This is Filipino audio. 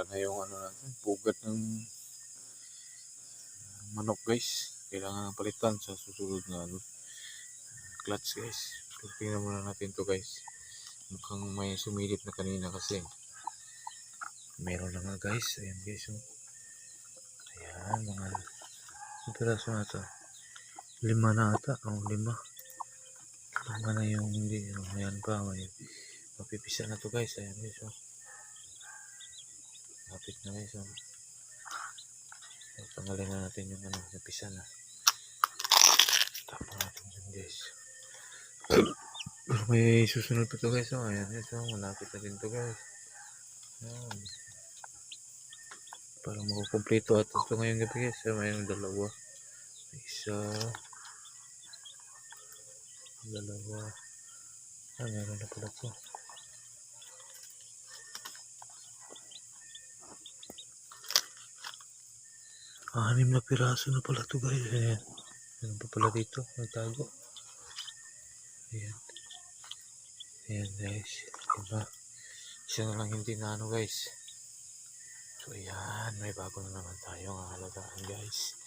sira na yung ano natin, pugat ng manok guys. Kailangan ng palitan sa susunod na ano, clutch guys. So, tingnan muna natin to guys. Mukhang may sumilip na kanina kasi meron na nga guys. Ayan guys, oh. Ayan, mga piraso na to. 5 na ata, oh 5. 5 na yung hindi, oh. Ayan pa, may mapipisa na to guys. Ayan guys, oh. Lapit na guys, oh. So, tanggalin na natin yung ano, napisa na. Tapos natin yun guys. Pero may susunod pa to guys, oh. Ayan guys, oh. Malapit na din to guys. Ayan. Para makukumpleto at ito ngayong gabi guys. Mayroong 2. May 1, 2. Meron na pala to. Anim na piraso na pala to guys. Ayan. Meron pa pala dito. Nagtago. Ayan. Ayan guys. Diba? Isa na lang hindi na ano guys. So ayan. May bago na naman tayong halagaan guys.